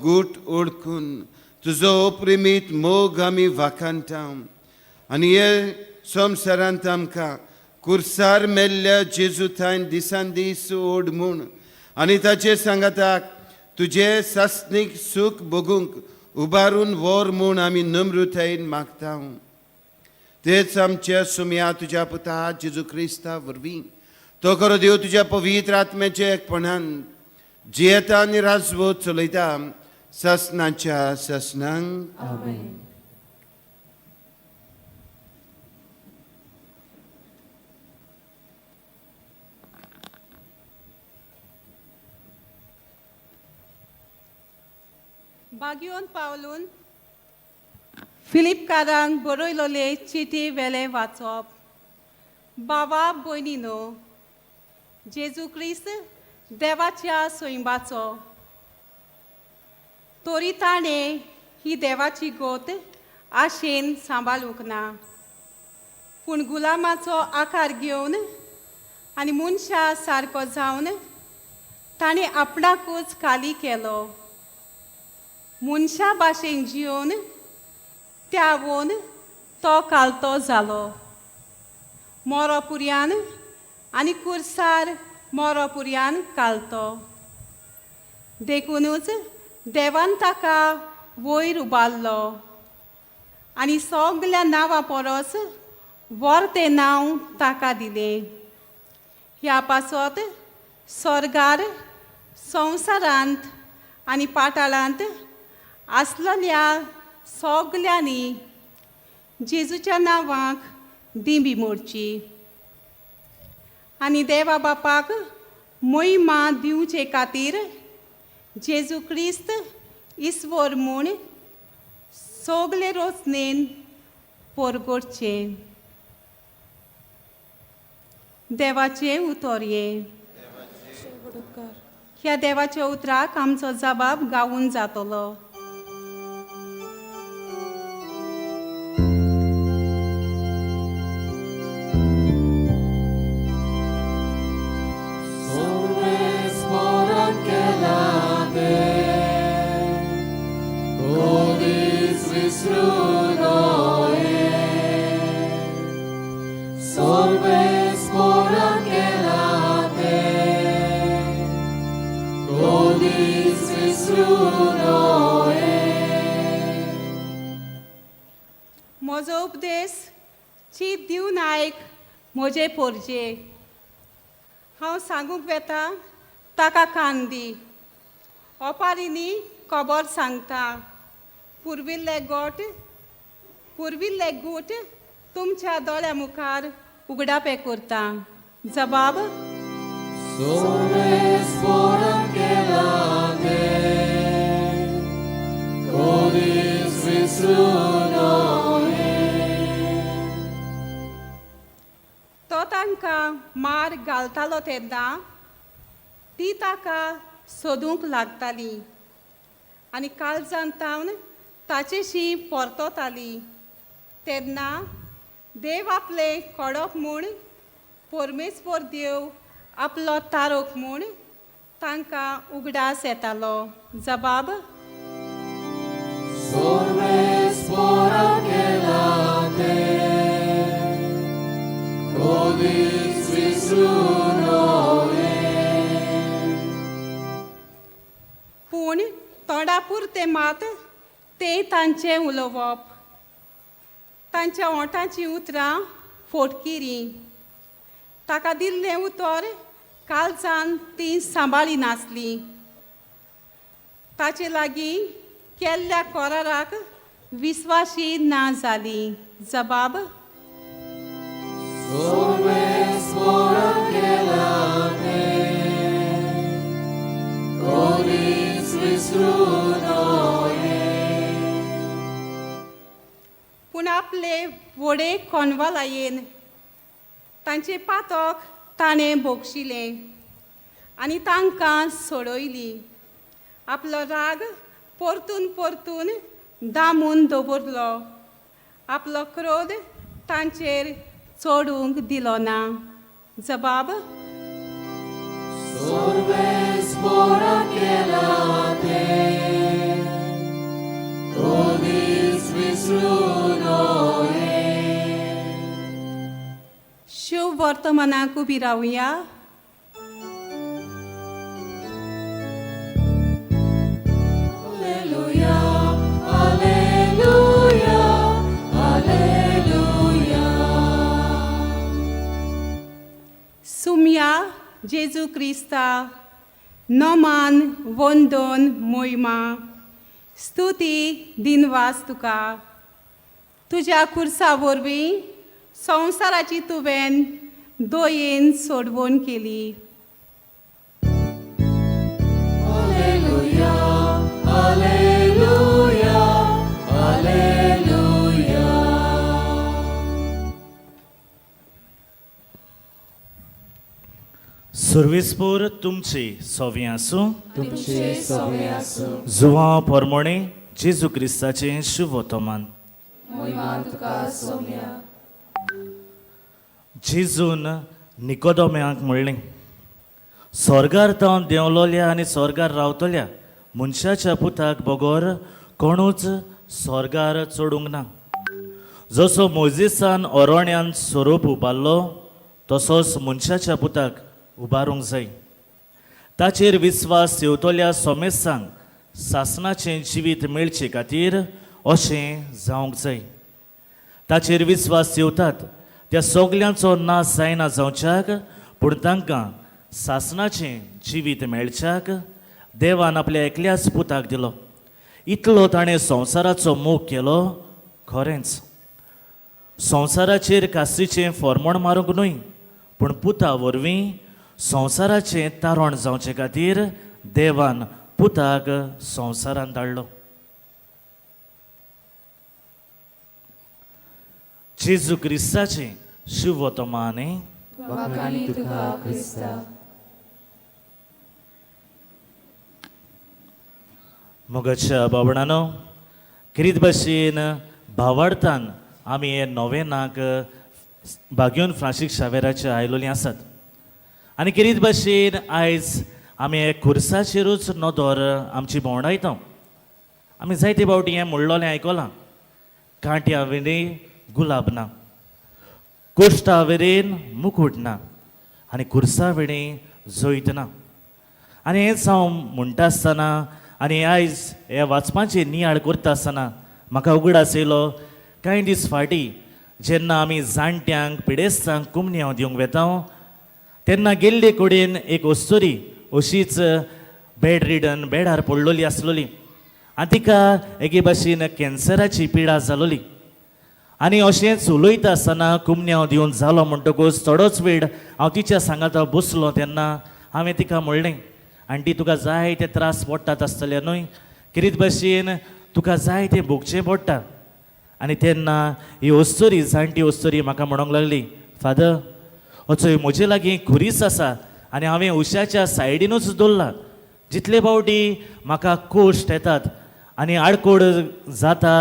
गूट ओळखून तुजो प्रेमीत मोग आमी वाखाणटां आनी हे संवसारांत आमकां कुर्सार मेल्ल्या जेजूतान दिसान दीस ओड म्हूण आनी ताचे सांगाताक तुजे सासणीक सूख बगूंक उबारून वर म्हूण आमी नम्रतायेन मागता. तेच आमच्या सुम्या तुज्या पुता जेजू क्रिस्ता वरवीं तो खरो देव तुज्या पवित्र आत्म्याचे एकपणान जियेता आनी राजवत चलयता ससनाच्या ससनांक. आमेन. बागयोन पावलून फिलिपकारांक बरयलोले चिटी वेले वाचप. बाबा भयणीनो, जेजू क्रिस्त देवाच्या सोयंबाचो तोरी ताणें ही देवाची गोत आशेन सांबाळूंक ना, पूण गुलामाचो आकार घेवन आनी मनशा सारको जावन ताणें आपणाकूच खाली केलो. मनशा भाशेन जिवन त्यावून तो कालतो जालो. मोरोपुर्यान आनी कुर्सार मोरोपुर्यान कालतो. देखूनच देवान ताका वयर उबारलो आनी सगल्या नांवां परस व्हड नांव ताका दिलें. ह्या पासत स्वर्गार, संवसारांत आनी पाताळांत आसलेल्या सगल्यांनी जेजूच्या नांवाक दिंबी मोडची आनी देवा बापाक महिमा दिवचे खातीर जेजू क्रिस्त ईश्वर म्हूण सगले रोचनेन परगडचे. देवाचे उतोरये. ह्या देवाच्या उतराक आमचो जबाब गावून जातलो. म्हजो उपदेश चीत दिवन आयक म्हजे पोरजे. हांव सांगूंक वेता ताका कान दी. ओपारींनी खबर सांगता. पुर्विल्ले गूट तुमच्या दोळ्या मुखार उगडापे करता. जबाब तो तांकां मार घालतालो तेन्ना ती ताका सोदूंक लागताली आनी काळजांत तावन ताचेशी परतताली. तेन्ना देव आपले कडप म्हूण परमेश्वर देव आपलो तारोक म्हूण तांकां उगडास येतालो. जबाब पूण तोंडापुरते मात ते तांचे उलोवप. तांच्या ओंठाची उतरां फोटकिरी. ताका दिल्लें उतर काळजान ती सांबाळी नासली. ताचे लागीं केल्ल्या कराराक विस्वाशी ना जाली. जबाब पूण आपले व्हडे कोनवालायेन तांचे पातक ताणें भोगशिलें आनी तांकां सोडयली. आपलो राग परतून परतून दामून दवरलो. आपलो क्रोध तांचेर चोडूंक दिलो ना. जबाब Sorbe spora che la te वर्तमानाक उबी रावया. सुम्या जेजू क्रिस्ता, नमान वंदन मोहिमा, स्तुती दिनवास तुका. तुज्या खुर्सा वरवीं संवसाराची तुवें दोयेन सोडवण केली. सर्वेस्पोर तुमची सोवी आसूं. जुवा पोरमोणे जेजू क्रिस्ताचे शुभ वर्तमान. जेजून निकोदोम्याक म्हणलें, स्वर्गार तावन देंवलोल्या आनी स्वर्गार रावतल्या मनशाच्या पुताक बगोर कोणूच स्वर्गार चडूंक ना. जसो मोजेसान ओरोण्यान सोरोप उबारलो तसोच मनशाच्या पुताक उबारूंक जाय. ताचेर विस्वास येवतल्या सोमेसांक सासणाचें जिवीत मेळचे खातीर अशें जावंक जाय. ताचेर विस्वास येवतात त्या सगल्यांचो नाश जायना जावच्याक, पूण तांकां सासणाचें जिवीत मेळच्याक देवान आपल्या एकल्याच पुताक दिलो. इतलो ताणें संवसाराचो मोग केलो. खरेंच संवसाराचेर कास्तीचें फॉर्मोण मारूंक न्हय, पूण पुता वरवीं संवसाराचें तारण जावचे खातीर देवान पुताक संवसारांत धाडलो. जेजू क्रिस्ताचें शुभ वर्तमान. मोगाच्या बाबणानो, किरीत भाशेन भावार्थान आमी हे नोवेनाक बागयोन फ्रांसीस शावेराचे आयलोलीं आसात. आनी किरीत भाशेन आयज आमी हे खुर्साचेरूच नदर आमची भोंवडायता. आमी जायते फावटी हें म्हणलोलें आयकलां, कांट्या वेरेन गुलाब ना, कोश्टा वेरेन मुकुट ना, आनी खुर्सा वेरेन जोयत ना. आनी हेंच हांव म्हणटा आसतना आनी आयज हे वाचपाचें नियाळ करता आसतना म्हाका उगडास येयलो. कांय दीस फाटीं जेन्ना आमी जाणट्यांक पिडेस्तांक कुमन्यांव दिवंक वेता तेन्ना गेल्ले कडेन एक अस्तुरी अशीच बेड रिडन बेडार पडलोली आसलोली आनी तिका एके भाशेन कॅन्सराची पिडा जालोली. आनी अशेंच उलयता आसतना कुमन्यांव दिवन जालो म्हणटकूच थोडोच वेळ हांव तिच्या सांगात बसलो तेन्ना हांवें तिका म्हणलें, आंटी तुका जाय ते त्रास पडटात आसतले न्हय, किरीत भाशेन तुका जाय तें भोगचें पडटा. आनी तेन्ना ही अस्तुरी जाणटी अस्तुरी म्हाका म्हणूंक लागली, फादर अचो म्हजे लागीं खुरीस आसा आनी हांवें उशाच्या सायडीनूच दवरला. जितले फावटी म्हाका कोश्ट येतात आनी आडकोड जाता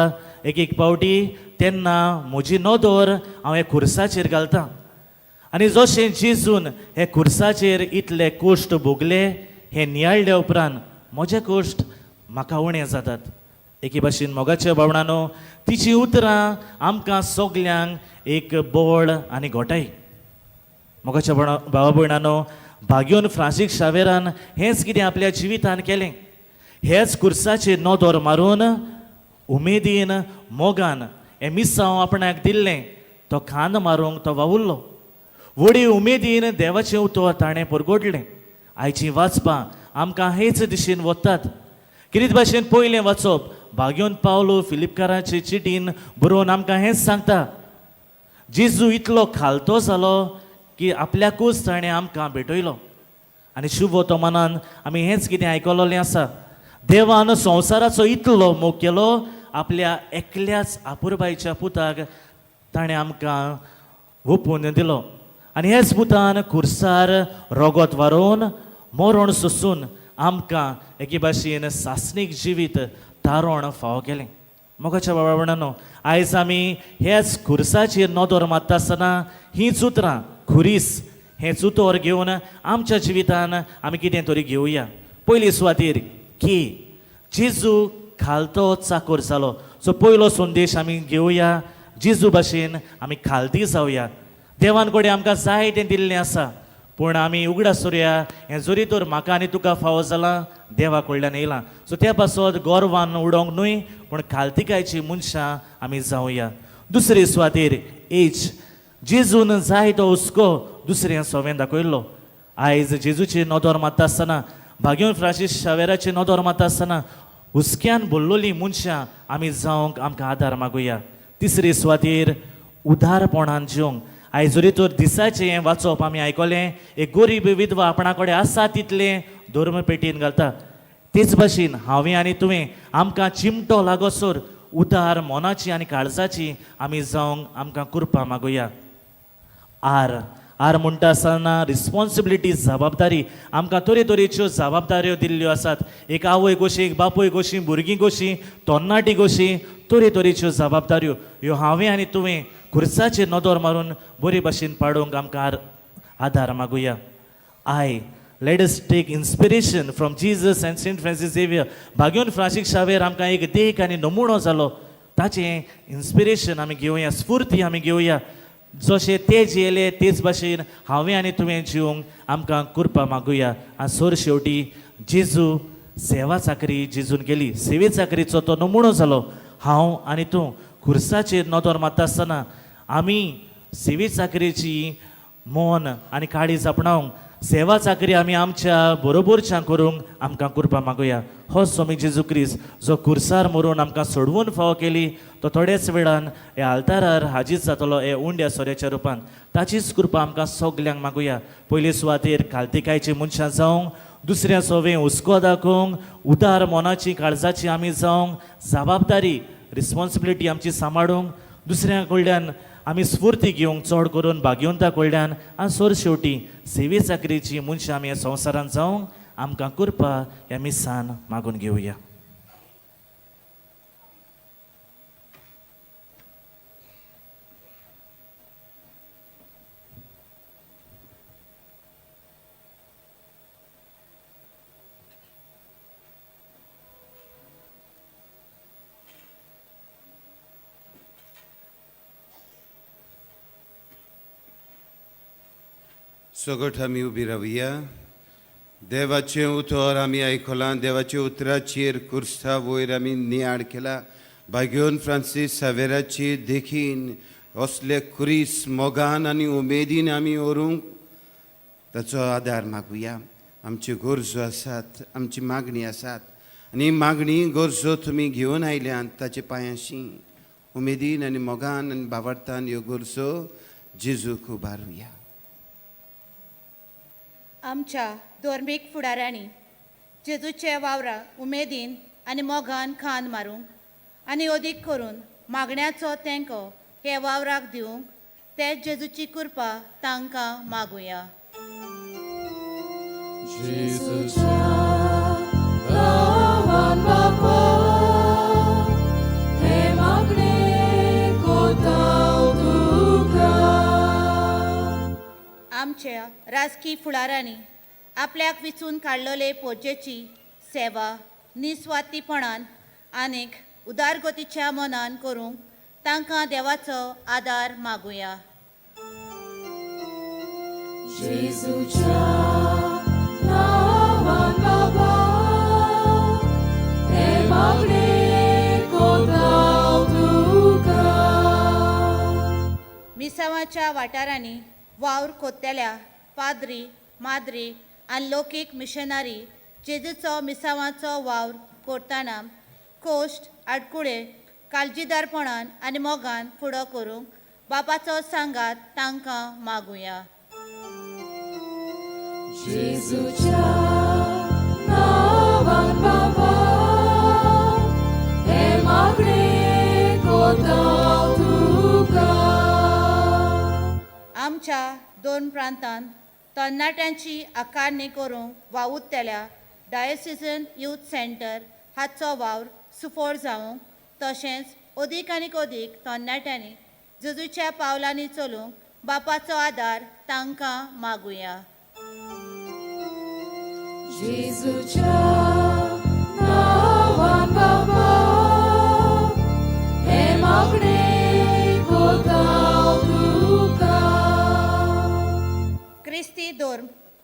एक एक फावटी तेन्ना म्हजी नदर हांव हे खुर्साचेर घालतां. आनी जशें जेजून हे खुर्साचेर इतले कोश्ट भोगले हे नियाळ्ळे उपरांत म्हजे कोश्ट म्हाका उणें जातात. एके भाशेन मोगाच्या भावणानो तिची उतरां आमकां सगल्यांक एक बळ आनी घोटाय. मोगाच्या भावा भयणानो, बागयोन फ्रांसीस शावेरान हेंच कितें आपल्या जिवितान केलें. हेच खुर्साचेर नदर मारून उमेदीन मोगान हे मिसांव आपणाक दिल्लें तो खांद मारूंक तो वावुरलो. व्हडी उमेदीन देवाचें उतर ताणें परगोडलें. आयचीं वाचपां आमकां हेच दिशेन वतात. किरीत भाशेन पयलें वाचप बागयोन पावलो फिलिपकाराचे चिटीन बरोवन आमकां हेंच सांगता, जेजू इतलो खालतो जालो की आपल्याकूच ताणें आमकां भेटयलो. आनी शुभ वर्तमानान आमी हेंच कितें आयकलोलें आसा, देवान संवसाराचो इतलो मोग केलो आपल्या एकल्याच आपुरबायच्या पुताक ताणें आमकां ओपून दिलो. आनी हेच पुतान खुर्सार रोगोत व्हरोवन मरण सोंसून आमकां एके भाशेन सासणीक जिवीत तारण फावो केलें. मोगाच्या बाबाणानो, आयज आमी हेच खुर्साचेर नदर मारता आसतना हींच उतरां खुरीस हेंच उतर घेवन आमच्या जिवितान आमी कितें तरी घेवया. पयली सुवातेर की जेजू खालतो चाकर जालो. सो पयलो संदेश आमी घेवया, जेजू भाशेन आमी खालती जावया. देवान कोडे आमकां जाय तें दिल्लें आसा, पूण आमी उगडा सुर्या हें जोरी तर म्हाका आनी तुका फावो जालां देवा कडल्यान येयलां. सो त्या पासत गोरवान उडोवंक न्हय, पूण खालतिकायची मनशां आमी जावया. दुसरे सुवातेर एज जेजून जाय तो हुस्को दुसऱ्या सोवें दाखयल्लो. आयज जेजूची नदर मारता आसतना, भाग्योन फ्रांसीस शावेराची नदर मारता आसतना हुस्क्यान भरलोलीं मनशां आमी जावंक आमकां आदार मागुया. तिसरे सुवातेर उदारपणान जिवंक. आयज जरी तर दिसाचें हें वाचप आमी आयकलें, एक गरीब विधवा आपणा कडेन आसा तितलें धर्म पेटीन घालता. तेच भाशेन हांवें आनी तुवें आमकां चिमटो लागोसर उदार मोनाची आनी काळजाची आमी जावंक आमकां कृपा मागुया. आर म्हणटा आसतना रिस्पॉन्सिबिलिटी जबाबदारी. आमकां तरेतरेच्यो जबाबदाऱ्यो दिल्ल्यो आसात. एक आवय कशी, एक बापूय कशी, भुरगीं कशी, तरणाटी कशी, तरेतरेच्यो जबाबदाऱ्यो ह्यो हांवें आनी तुवें खुर्साचेर नदर मारून बरे भाशेन पाडूंक आमकां आदार मागुया. Let us take inspiration from Jesus and Saint Francis Xavier. भाग्योन फ्रांसीस शावेर आमकां एक देख आनी नमुनो जालो. ताचें इन्स्पिरेशन आमी घेवया, स्फूर्ती आमी घेवया. जशें ते जियेले तेच भाशेन हांवें आनी तुवें जिवंक आमकां कृपा मागुया. आनी सोर शेवटी जेजू सेवा चाकरी जेजून केली. सेवे चाकरीचो तो नमुनो जालो. हांव आनी तूं खुर्साचेर नदर मारता आसतना आमी सेवे चाकरेची मोन आनी काळीज आपणावंक सेवा चाकरी आमी आमच्या बरोबरच्या करूंक आमकां कृपा मागुया. हो स्वामी जेजू क्रिस्त जो खुर्सार मरून आमकां सोडवून फावो केली, तो थोड्याच वेळान हे आल्तारार हाजीर जातलो हे उंड्या सोऱ्याच्या रुपान. ताचीच कृपा आमकां सगल्यांक मागुया. पयले सुवातेर खालतिकायची मनशां जावंक, दुसऱ्या सोवें हुस्को दाखोवंक, उदार मोनाची काळजाची आमी जावंक, जबाबदारी रिस्पॉन्सिबिलिटी आमची सांबाळूंक, दुसऱ्या कडल्यान आमी स्फूर्ती घेवंक, चड करून भाग्यवंता कडल्यान. आनी सोर शेवटी सेवे चाकरीची मनशां आमी ह्या संवसारांत जावंक आमकां कृपा ह्या मिसान मागून घेवया. सगट आमी उबी रावया. देवाचें उतर आमी आयकलां. देवाच्या उतराचेर कुर्सा वयर आमी नियाळ केला. भाग्योन फ्रांसीस सावेराची देखीन असले खुरीस मोगान आनी उमेदीन आमी व्हरूंक ताचो आदार मागुया. आमच्यो गरजो आसात, आमची मागणी आसात, आनी मागणी गरजो तुमी घेवन आयल्यात ताचे पांयाशी उमेदीन आनी मोगान आनी भावार्थान ह्यो गरजो जेजूक उबारुया. आमच्या धर्मीक फुडाऱ्यांनी जेजूचे वावराक उमेदीन आनी मोगान खांद मारूंक आनी अदीक करून मागण्याचो तेंको हे वावराक दिवंक ते जेजूची कृपा तांकां मागुया. आमच्या राजकी फुडाऱ्यांनी आपल्याक विचून काडलेले पोजेची सेवा निस्वार्थीपणान आनीक उदारगतीच्या मनान करूंक तांकां देवाचो आदार मागुया. मिसावाच्या वाठारांनी वावर कोत्तेल्या पाद्री, माद्री आनी लौकीक मिशनरी जेजूचो मिसावाचो वावर करतना कोश्ट आडकुळे काळजीदारपणान आनी मोगान फुडो करूंक बापाचो सांगात तांकां मागुया. आमच्या दोन प्रांतांत तरणाट्यांची आकारणी करूंक वावुरतेल्या डायोसिजन यूथ सेंटर हाचो वावर सुफोर जावंक तशेंच अदीक आनीक अदीक तरणाट्यांनी जेजूच्या पावलांनी चलूंक बापाचो आदार तांकां मागुया. आमच्या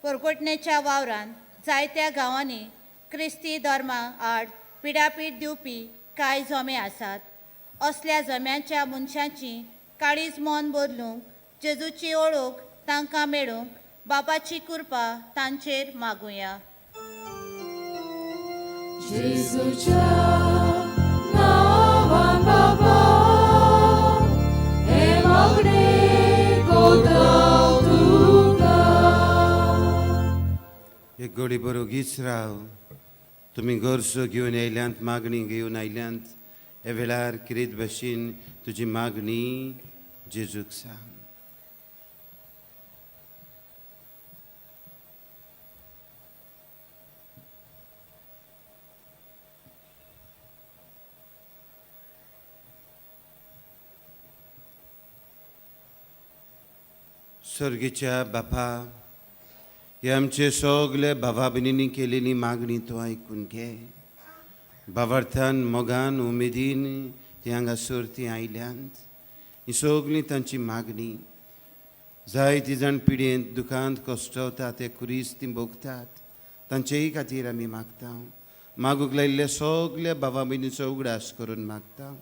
परगोटणेच्या वावरान जायत्या गांवांनी क्रिस्ती धर्मा आड पिडापीड दिवपी कांय जमे आसात. असल्या जम्यांच्या मनशांची काळीज मन बदलूंक, जेजूची ओळख तांकां मेळूंक बापाची कृपा तांचेर मागुया. जेजूच्या नांवान बाबा हे मागणे कोताव तुका. एक गोडी बरोगीच राव. तुम्ही गोरसो घेवन आयल्यांत, मागणी घेवन आयल्यांत. हे वेळार किरीत भाशेन तुजी मागणी जेजूक सांग. स्वर्गीच्या बापा, हे आमचे सगळे भावा भयणींनी केलेली मागणी तो ऐकून घे. भावार्थान मोगान उमेदीन ती हांगासर ती आयल्यांत. ही सगळी तांची मागणी. जायती जाण पिडयेंत दुखांत कश्टवतात, ते कुरीस ती भोगतात. तांचेय खातीर आमी मागता. मागूंक लायिल्ले सगळे भावा भयणीचो उगडास करून मागता.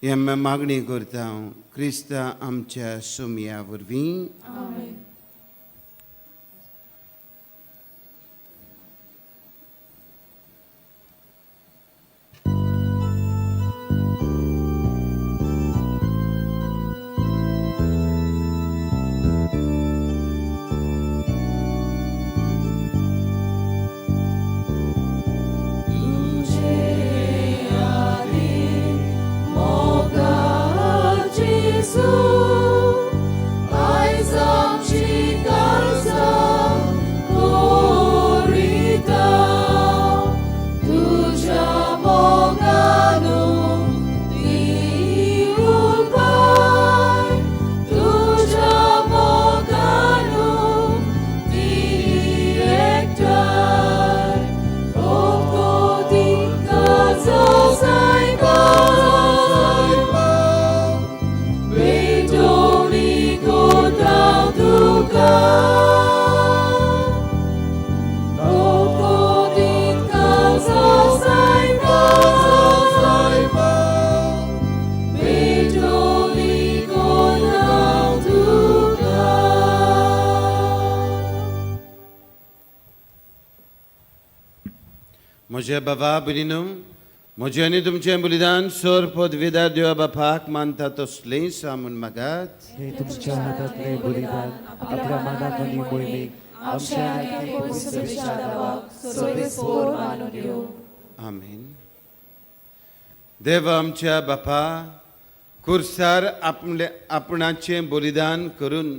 हे आमी मागणी करता क्रिस्ता आमच्या सुमया वरवीं. म्हज्या बाबा भयणीनो, म्हजें आनी तुमचें बलिदान सोर पदवीदार देवा बापाक मानता तसलें सामून मागात. हे तुमच्या हातातले बलिदान आपल्या मागातली मोहिमेक आमच्या आनी पवित्र विचारावाक सर्वेस्पोर मानून घेवं. आमीन. देव आमच्या बापा, खुर्सार आपणाचें बलिदान करून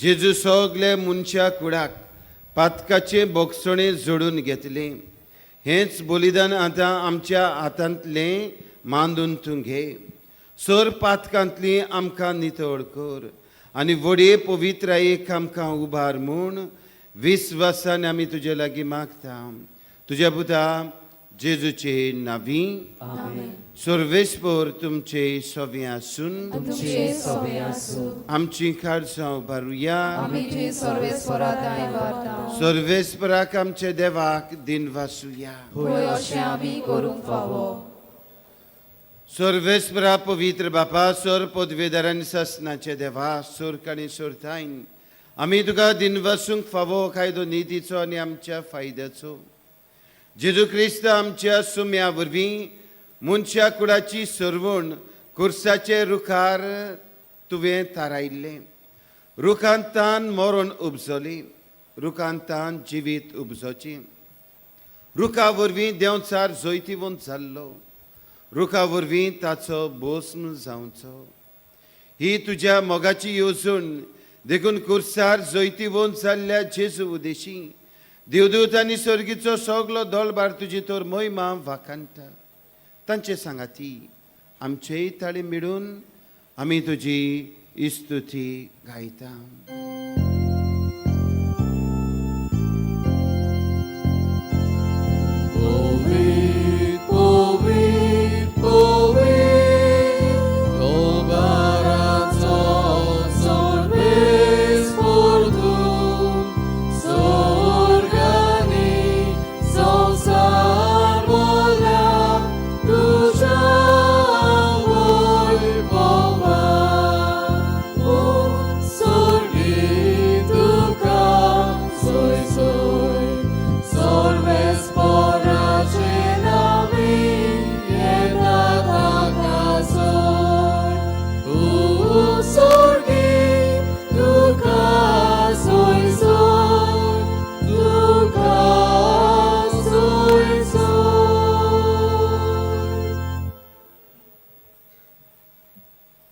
जेजू सगले मनशा कुडाक पातकाचें बोगसणें जोडून घेतलें. हेंच बलिदान आतां आमच्या हातांतलें मांडून तूं घे. सोर पातकांतली आमकां नितळ कर आनी व्हडे पवित्रायेक आमकां उबार म्हूण विस्वासान आमी तुजे लागीं मागता. तुज्या पुता जेजूचे नांवीं. सर्वेस्पोर तुमचे सोवे आसून तुमचे सोवे आसूं. आमची काळजां उबारुया. आमी जे सर्वेस्परात आयवारता. सर्वेस्पराक आमचे देवाक दिन वासुया. होय अशें आमी करूंक फावो. सर्वेस्परा पवित्र बापा, सोर पदवेदारांनी ससनाचे देवा, सोर्क आनी सोरतायन आमी तुका दिन वासूंक फावो कायदो नितीचो आनी आमच्या फायद्याचो. जेजू क्रिस्त आमच्या सुम्या वरवीं मनशा कुळाची सरवण खुर्साचे रुखार तुवें थारायिल्लें. रुखांतान मरण उपजली, रुखांतान जिवीत उपजोची. रुखा वरवीं देंवचार जैतिवंत जाल्लो, रुखा वरवीं ताचो भस्म जावचो. ही तुज्या मोगाची येवजण देखून खुर्सार जैतिवंत जाल्ल्या जेजू उदेशी देवदूत आनी सर्गीचो सगलो दळबार तुजी तर महिमा वाखाणटा. तांचे सांगाती आमचेय ताळे मिळून आमी तुजी इस्तुती गायता. Obarazo, sorves por tu.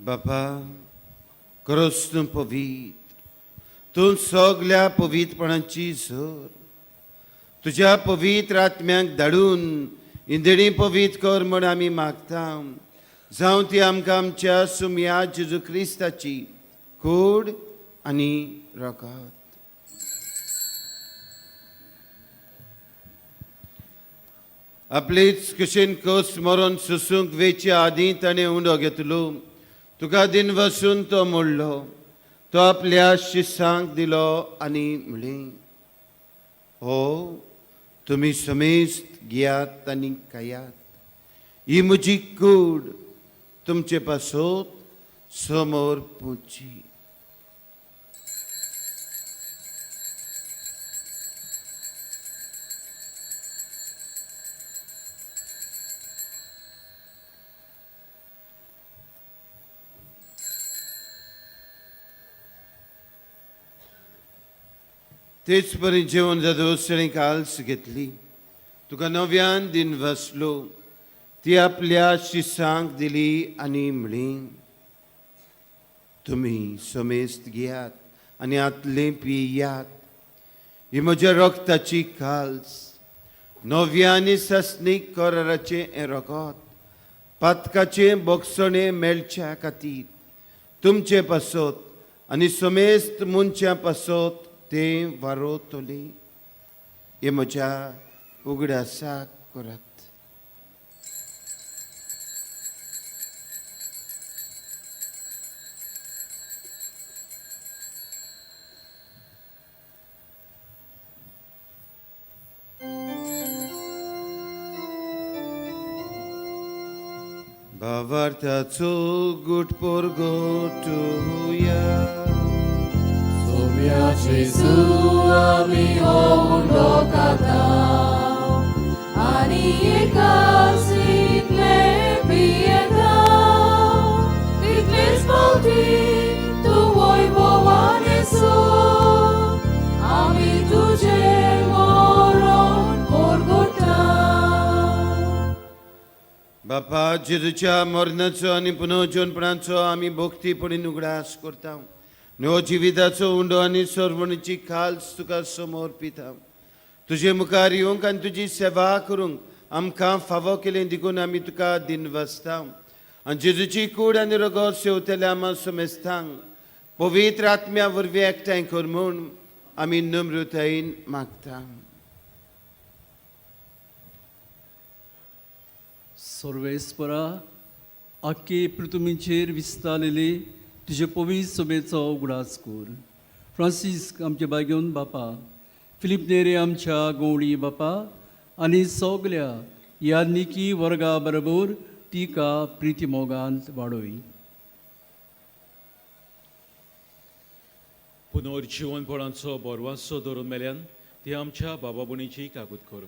बापा खरोच तूं पवित्र, तूं सगल्या पवित्रपणाची झर. तुज्या पवित्र आत्म्याक धाडून इंदणी पवित्र कर म्हण आमी मागता. जावं ती आमकां आमच्या सुमया जेजू क्रिस्ताची कूड आनी रगत. आपलीच कुशीन कस मरून सुसूंक वेचे आदीं ताणें उंडो घेतलो. तुका दिन वसून तो मोडलो. तो आपल्या शिसांक दिलो आनी म्हणलें, हो तुमी समेस्त घेयात आनी खायात. ही म्हजी कूड तुमचे पासत समोर पुची. तेच परी जेवण जादोस ताणें काल्स घेतली. तुका नव्यान दिन वसलो. ती आपल्या शिसांक दिली आनी म्हणली, तुमी समेस्त घेयात आनी आतले पियात. ही म्हज्या रक्ताची काल्स, नव्या आनी सस्नीक कराराचें हें रगत, पातकाचें बोगसणें मेळच्या खातीर तुमचे पासत आनी समेस्त मनशां पासत तें वारोतले. हे म्हज्या उगडासाक करात. भावार्थाचो गुटपोर गोटुया. सोम्या जेजू आमी हो उंडो खाता आनी एकाच इतले पियेता. तितलेच पावटी तूं वैभवान येसो आमी तुजे मरण परगटा. बापा जेजूच्या मरणाचो आनी पुनर्जीवनपणाचो आमी भोक्तीपणीन उगडास करता. नो जिविताचो उंडो आनी सरवणीची खाल्स तुका समोर पिता. तुजे मुखार येवंक आनी तुजी सेवा करूंक आमकां फावो केलें देखून आमी तुका दिनवसता. आनी जेजूची कूड आनी रगत सेवतल्या आमा समेस्तांक पवित्र आत्म्या वरवीं एकठांय कर म्हूण आमी नम्रतायेन मागता. सर्वेस्परा आख्खे पृथ्वीचेर विस्तारलेली तुजे पवित्र सभेचो उगडास कर. फ्रांसीस आमचे बागेवन बापा, फिलीप नेरे आमच्या गवळी बापा आनी सगल्या याज्ञिकी वर्गा बरोबर तिका प्रिती मोगांत वाडोय. पुनर्जीवनपणाचो बोरवांचो धरून मेल्यान ती आमच्या बाबा भयणीची काकूत कर.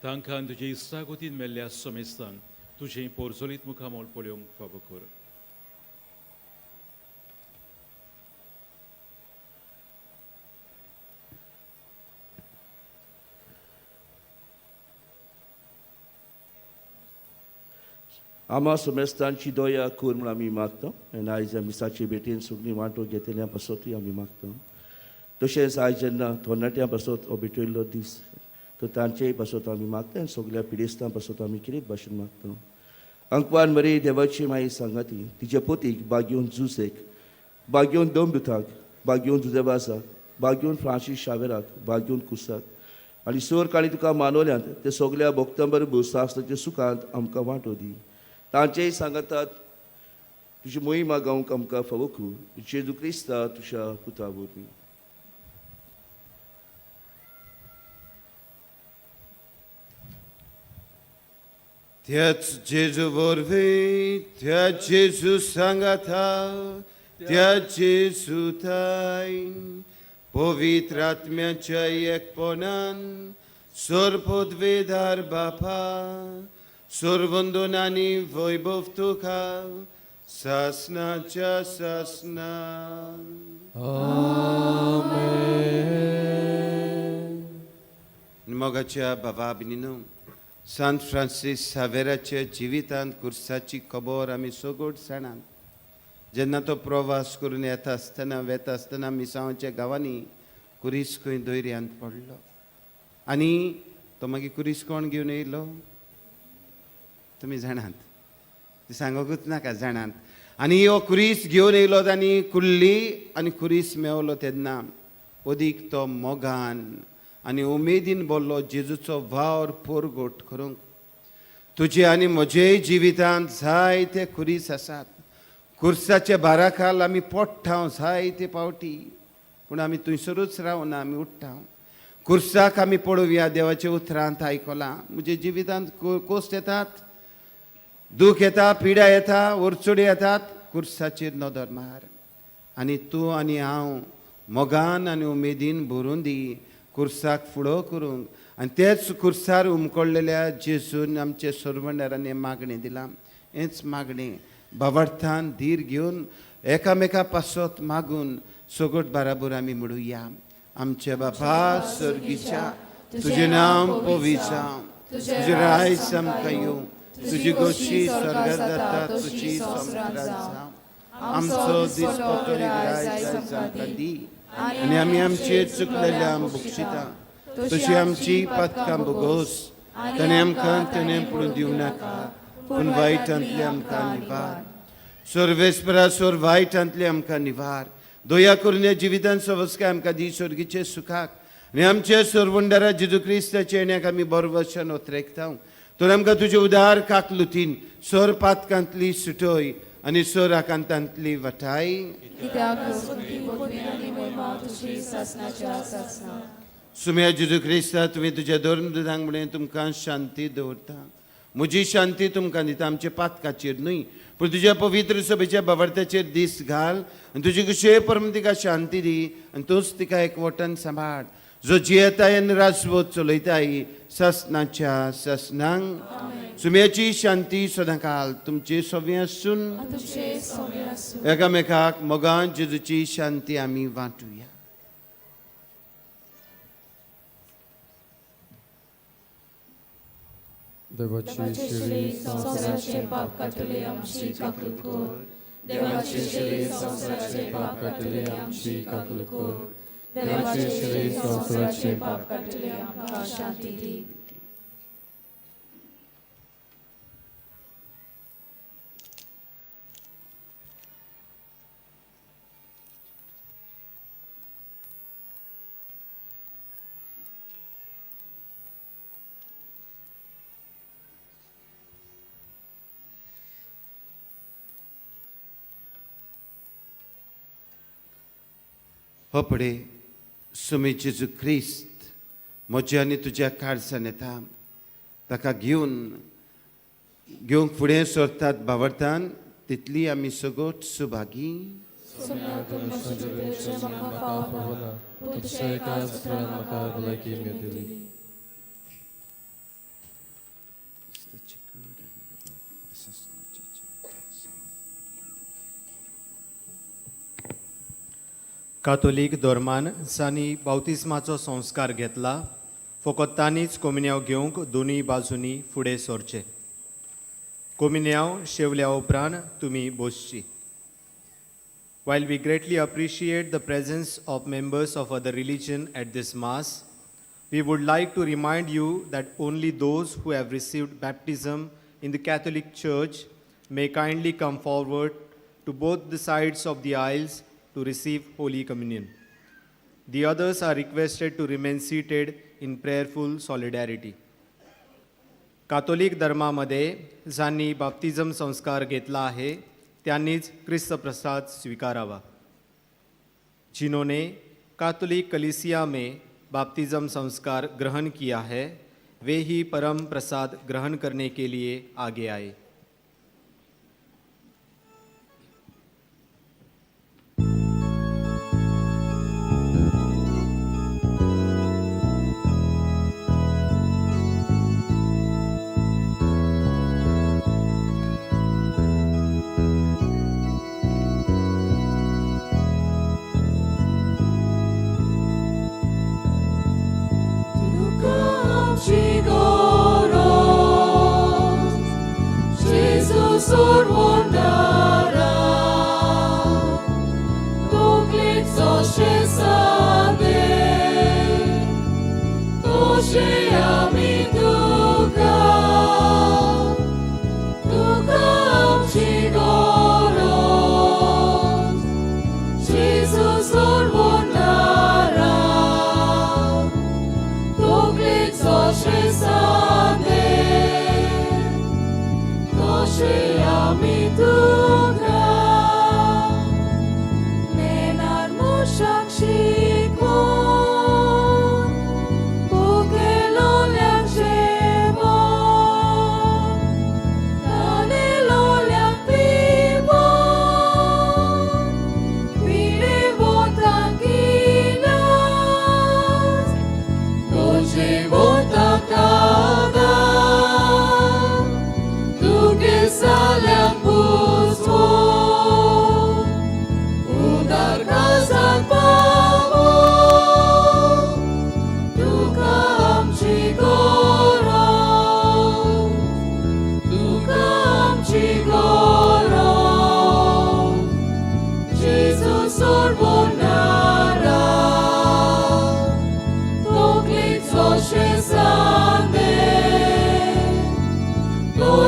तांकां तुजे इश्टागोतीन मेल्ल्या समेस्तांक तुजें पोरजोलीत मुखामोल पळोवंक फावो कर. आमा समेस्तांची दोया कर म्हूण आमी मागता. आनी आयज मिसाचे भेटेन सगळीं वांटो घेतल्या पासतूय आमी मागता. तशेंच आयज जेन्ना थोरणाट्यां पासत हो भेटयल्लो दीस तो तांचेय पासत आमी मागता आनी सगळ्या पिडेस्तां पासत आमी कितें भाशेन मागता. अंकवान मरी देवाची माई सांगाती तिचे पोतीक बागेवन जुसेक, बागेवन दोंबुथाक, बागेवन जुदेवासाक, बागेवन फ्रांसीस शावेराक, बागेवन कुसाक आनी सर काळी तुका मानवल्यांत ते सगळ्या भक्तां बरोबर सासणाच्या सुखांत आमकां वांटो दी. तांचेय सांगतात तुजी मोहीमा गावंक आमकां फावो कर. जेजू क्रिस्ता तुज्या पुता वरवीं. त्याच जेजू वरवीं त्या जेजू सांगाता त्या जेजू ताईन पवित्र आत्म्याच्या एकपणान सरपदवेदार बापा सर्वंदोन आनी वैभव तुका सासनाच्या सासना. मोगाच्या बाबा भयणीनो, सांत फ्रांसीस सावेराच्या जिवितांत कुर्साची खबर आमी सगोड जाणात. जेन्ना तो प्रवास करून येता आसतना वेता आसतना मिसांवाच्या गांवांनी कुरीस खंय दोयऱ्यांत पडलो आनी तो मागीर कुरीस कोण घेवन येयलो तुमी जाणात ती सांगूंकूच नाका जाणात आनी हो कुरीस घेवन येयलो आनी कुल्ली आनी कुरीस मेवलो तेन्ना ओदीक तो मोगान आनी उमेदीन बोल्लो जेजूचो वावर पोरगोट करूंक तुजे आनी म्हजेय जिवितांत जायते कुरीस आसात कुर्साचे बाराखाल आमी पडटा जायते पावटी पूण आमी थंयसरूच रावना आमी उठ्ठा कुर्साक आमी पळोवया देवाच्या उतरांत आयकलां म्हजे जिवितांत कोस्ट येतात दूख येता पिडा येता ओरचोडी येतात कुर्साचेर नदर मार आनी तूं आनी हांव मोगान आनी उमेदीन भरून दी कुर्साक फुडो करूंक आनी तेच कुर्सार उमकडलेल्या जेजून आमचे सोरवंडारांनी मागणी दिलां हेंच मागणें बाबर्थान धीर घेवन एकामेका पासत मागून सोगोट बाराबर आमी म्हणुया आमचे बापा सर्गीच्या तुजें नांव पवित्र जावं तुजें रायज आमकां येवं तुजी गोशी स्वर्गांत जाता तुजी संस्कार जावं आमचो दिसपटो रायज आमकां दी आनी आमी आमचेर चुकलेल्यांक बक्षिता तशी आमची पातकां भोगोस ताणें आमकां तेणें पडून दिवं नाका पूण वायटांतले आमकां निवार सर्वेस्परा सोर वायटांतले आमकां निवार दया करून ह्या जिवितांत सवस्काय आमकां दी स्वर्गीचे सुखाक आनी आमचे सोरवंडारा जेजू क्रिस्ताचे येण्याक आमी बरो वचन ओतरेकता तर आमकां तुजे उदार काकलुतीन सोर पातकांतली सुटोय आनी सोर आकांतांतली वटाय सुम्या जेजू क्रिस्ता तुमी तुज्या धर्म दुदांक म्हणें तुमकां शांती दवरता म्हजी शांती तुमकां दिता आमचे पातकाचेर न्हय पूण तुज्या पवित्र सभेच्या बाबर्थाचेर दीस घाल आनी तुजी कुशे परम तिका शांती दी आनी तूंच तिका एकवटान सांबाळ जो जियेताय आनी राजवत चलयताय ससनाच्या ससनांक सुम्याची शांती सदांकाल तुमचे सव्य आसून एकामेकाक मोगान जेजूची शांती आमी वांटुया देवाची शिरी संसाराचे पाप काटले आमची काकूल कोर देवाची शिरी संसाराचे पाप काटले आमची काकूल कोर देवाची शिरी संसाराचे पाप काटले आमकां शांती दी हो पडे सुमी जेजू क्रिस्त म्हज्या आनी तुज्या काळजान येता ताका घेवंक फुडें सरतात बावरतान तितली आमी सगोट सुभागी कातोलीक धर्मान जांणी बावतिस्माचो संस्कार घेतला फकत तांनीच कोमिन्याव घेवंक दोनूय बाजूंनी फुडें सरचें कोमिन्याव शेवल्या उपरांत तुमी बसची While we greatly appreciate the presence of members of other religion at this Mass, we would like to remind you that only those who have received baptism in the Catholic Church may kindly come forward to both the sides of the aisles to receive Holy Communion. The others are requested to remain seated in prayerful solidarity. कातोलिक धर्मामध्ये ज्यांनी बाप्तिझम संस्कार घेतला आहे त्यांनीच ख्रिस्त प्रसाद स्वीकारावा जिन्होंने कातोलिक कलीसिया में बाप्तिज़म संस्कार ग्रहण किया है वे ही परम प्रसाद ग्रहण करने के लिए आगे आए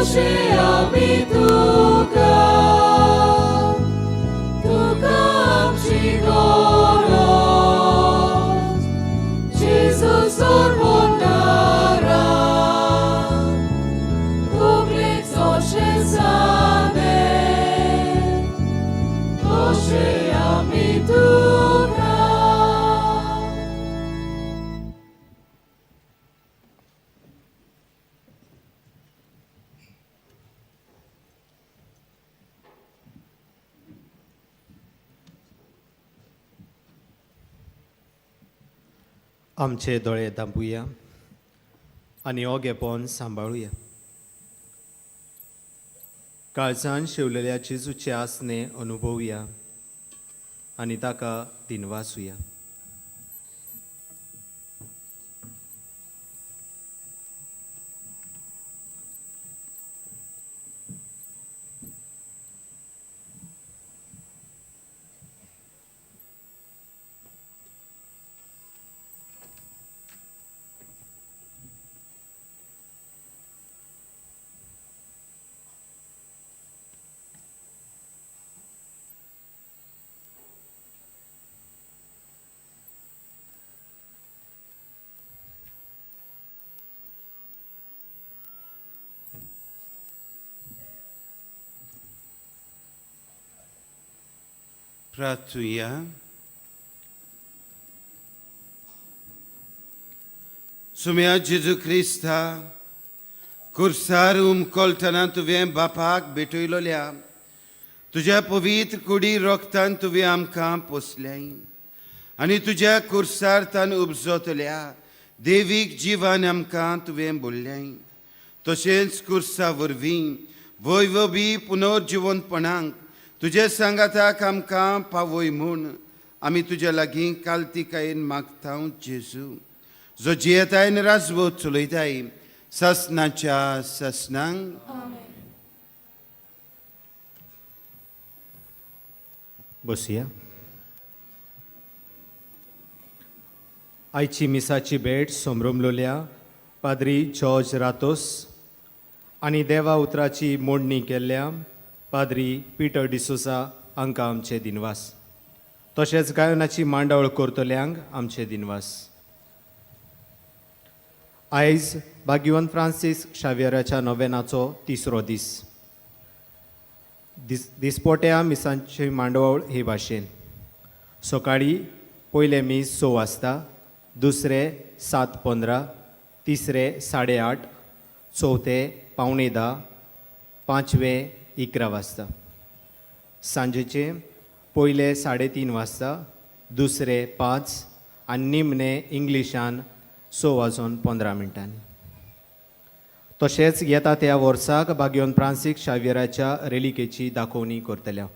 तोशे आमी तुका तुका आमची गरज जेजू सोर्वोनारा तोगलेक तोशे जाने तोशे आमी तुका आमचे दोळे धांपूया आनी हो गेपोन सांबाळुया. काळजान शिवलेल्या जेजूचे आसने अनुभवुया आनी ताका दिनवासुया. प्रार्थुया. सुम्या जेजू क्रिस्ता कुर्सार उमकोलतना तुवें बापाक भेटयलोल्या तुज्या पवित्र कुडी रोगतान तुवें आमकां पोसल्याय आनी तुज्या कुर्सार तान उपजतल्या देवीक जिवान आमकां तुवें बोल्ल्याय. तशेंच कुर्सा वरवीं वैभवी पुनर्जिवनपणांक तुजे सांगाताक आमकां पावय म्हूण आमी तुज्या लागीं काल्तिकायेन मागता जेजू, जो जियेतायन राजवत चलयताय ससनाच्या ससनांक. बसुया. आयची मिसाची भेट सोमरमलोल्या पाद्री जॉर्ज रातोस आनी देवा उतराची मोडणी केल्ल्या पाद्री पिटर डिसोसा हांकां आमचे दिनवास. तशेंच गायनाची मांडावळ करतल्यांक आमचे दिनवास. आयज भाग्यवंत फ्रांसीस शावेराच्या नोवेनाचो 3रो दीस. दिसपोट्या मिसांची मांडावळ हे भाशेन. सकाळीं पयले मीस 6 वाजता, दुसरे 7:15, तिसरे 8:30, चवथे 9:45, पांचवे 11 वाजता. सांजेचे पयले 3:30 वाजता, दुसरे 5 आनी निमणे इंग्लिशान 6:15. तशेंच येता त्या वर्साक भाग्यवंत फ्रांसीस शावेराच्या रेलिकेची दाखोवणी करतल्या.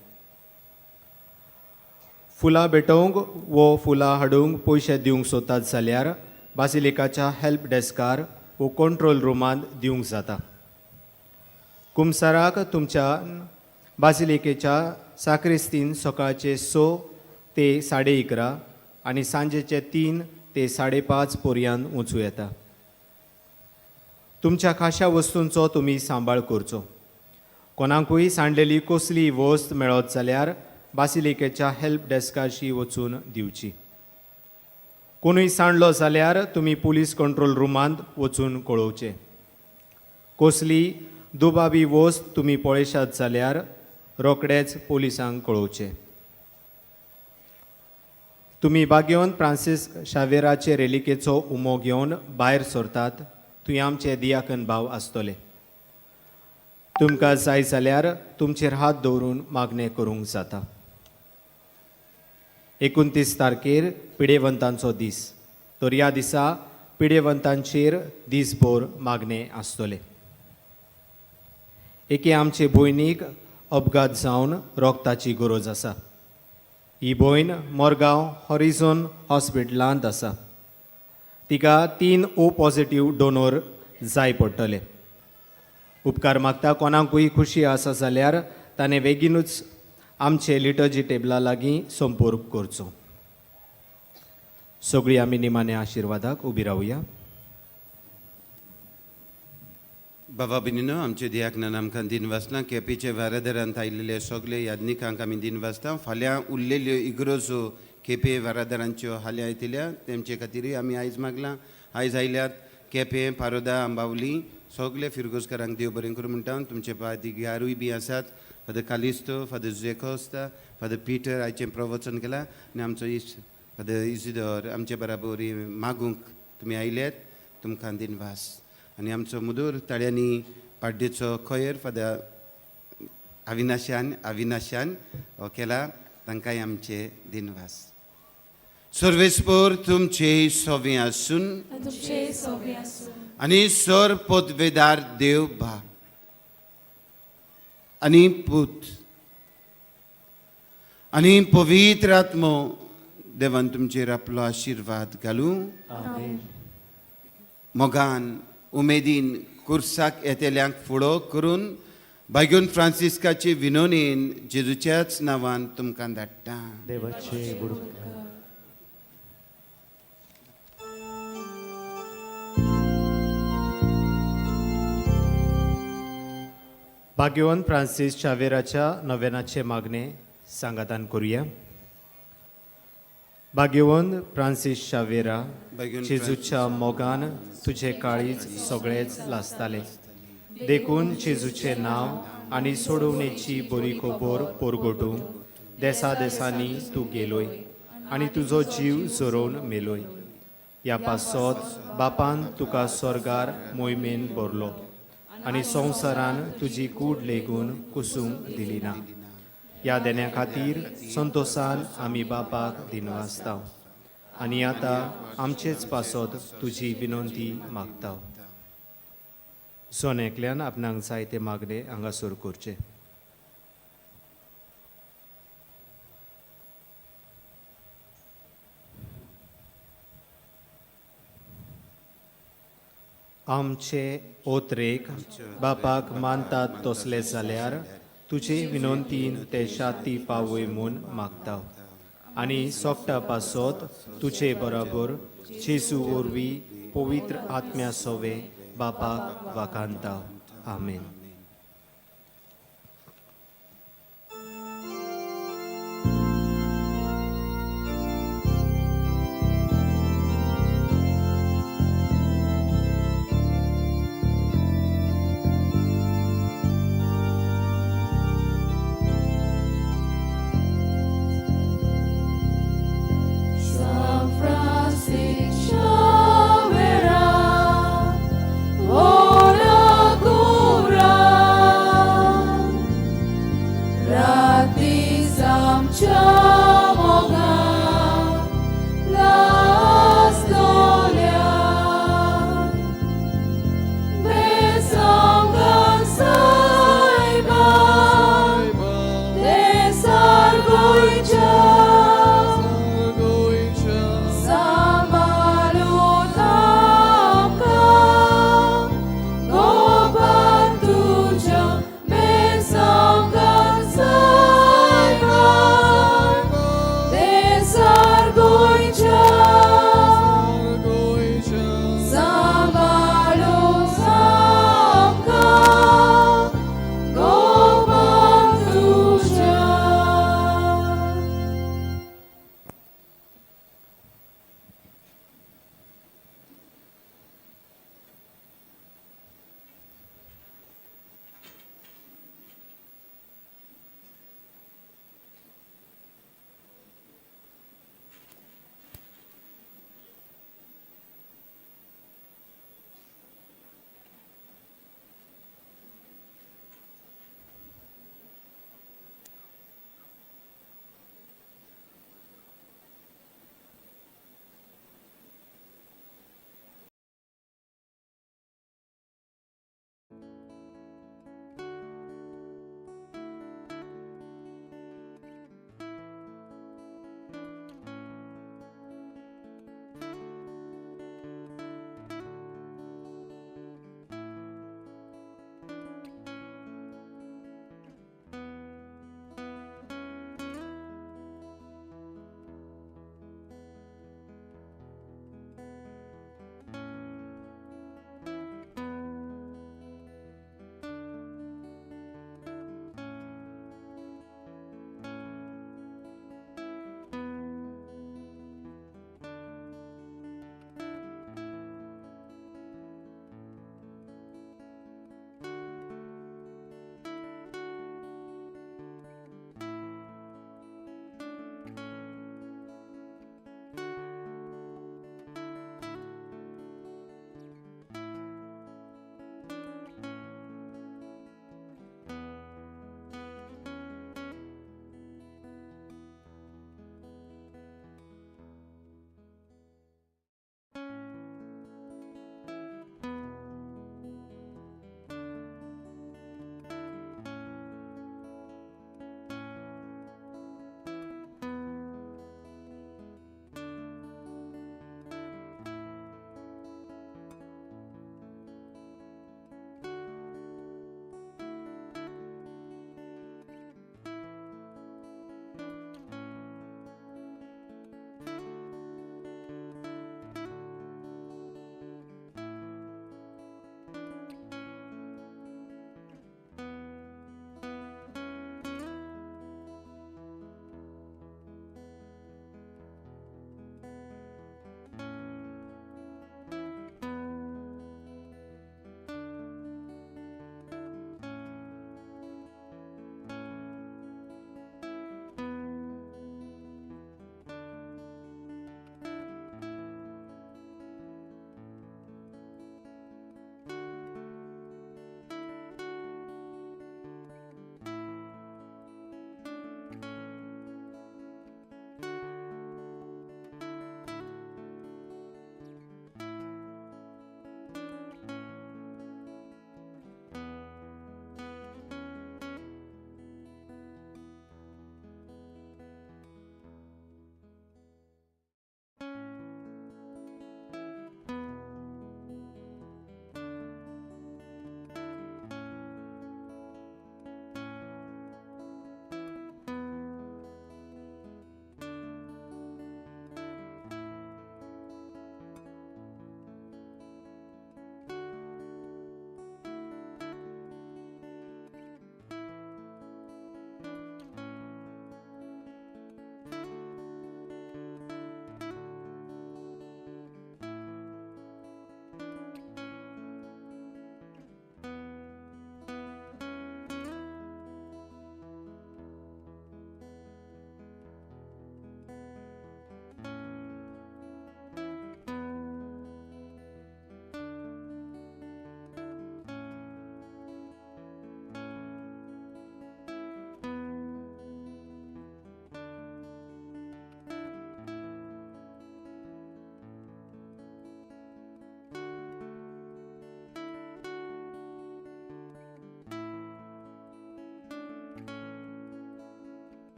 फुलां भेटोवंक वो फुलां हाडूंक पयशे दिवंक सोदतात जाल्यार बासिलिकाच्या हेल्प डेस्कार वो कंट्रोल रुमांत दिवंक जाता. कुमसाराक तुमच्या बासिलिकेच्या साक्रिस्तीन सकाळचे 6 ते 11:30 आनी सांजेचे 3 ते 5:30 पर्यंत वचूं येता. तुमच्या खाशा वस्तूंचो तुमी सांबाळ करचो. कोणाकूय सांडलेली कसली वस्त मेळत जाल्यार बासिलिकेच्या हेल्प डेस्काशी वचून दिवची. कोणूय सांडलो जाल्यार तुमी पुलीस कंट्रोल रुमांत वचून कळोवचें. कसली दुबावी वस्त तुमी पळयशात जाल्यार रोखडेच पुलिसांक कळोवचें. तुमी भाग्यवंत फ्रांसीस शावेराचे रेलिकेचो उमो घेवन भायर सरतात थंय आमचे दियाकन भाव आसतले. तुमकां जाय जाल्यार तुमचेर हात दवरून मागणें करूंक जाता. 29 तारखेर पिडेवंतांचो दीस, तर ह्या दिसा पिडेवंतांचेर दीसभर मागणें आसतलें. एके आमचे भयणीक अपघात जावन रोगताची गरज आसा. ही भयण मोरगांव हॉरिझॉन हॉस्पिटलांत आसा. तिका 3 O पॉझिटिव्ह डोनर जाय पडटले. उपकार मागता कोणाकूय खुशी आसा जाल्यार ताणें बेगीनूच आमचे लिटर्जी टेबला लागीं संपर्क करचो. सगळीं आमी निमाण्या आशिर्वादाक उबी रावया. बाबा भयणीनो आमचे दियाकनान आमकां दिनवासना केपेचे वारादारांत आयिल्ले सगळे याज्ञिकांक आमी दिनवासता फाल्यां उरलेल्यो इग्रोजो केपे वारादारांच्यो हाल्या येतल्या तेमचे खातीर आमी आयज मागलां आयज आयल्यात केपें पारोदा आंबावली सगळे फिरगोजकारांक देव बरें करूं म्हणटा तुमचे पाद्रीगारूय बी आसात फादर कालिस्तो फादर जेकोस्ता फादर पिटर आयचें प्रवचन केलां आनी आमचो इश्ट फादर इजिदोर आमचे बराबर मागूंक तुमी आयल्यात तुमकां दिनवास आनी आमचो मुदूर ताळ्यांनी पाड्डेचो खोयर फादर अविनाशान हो केला तांकांय आमचे दिनवास सर्वेस्पोर तुमचे सोवे आसून तुमचे सोबे आसूं आनी सोर पोतवेदार देव बाप आनी पूत आनी पवित्र आत्मो देवान तुमचेर आपलो आशिर्वाद घालूं मोगान उमेदीन कुर्साक येतेल्यांक फुडो करून बागोन फ्रांसिस्काचे विनोनेन जेजूच्याच नांवान तुमकां धाडटा देवाचे बुडूक भाग्यवान फ्रांसीस शावेराच्या नव्यानाचे मागणे सांगातान करूया भाग्यवान फ्रांसीस शावेरा भाग्यवान जेजूच्या मोगान तुझे काळीज सगळेच लासताले देखून जेजूचे नांव आनी सोडवणेची बरी खबर पोरगोटूंक देसा देसांनी तूं गेलोय आनी तुजो जीव जोरोवन मेलोय ह्या पासत बापान तुका स्वर्गार मोहिमेन भरलो आनी संवसारान तुजी कूड लेगून कुसूंक दिली ना ह्या देण्या खातीर संतोशान आमी बापाक दिनवासता आनी आतां आमचेच पासत तुजी विनंती मागता सोनेकल्यान आपणाक जाय ते मागणे हांगासर करचे आमचे ओत्रेक बापाक मानतात तसले जाल्यार तुजे विनंतीन ते शाती पावय म्हूण मागता आनी सोपटा पासत तुजे बरोबर जेजू वरवीं पवित्र आत्म्या सोवे बापाक वाखाणता आमेन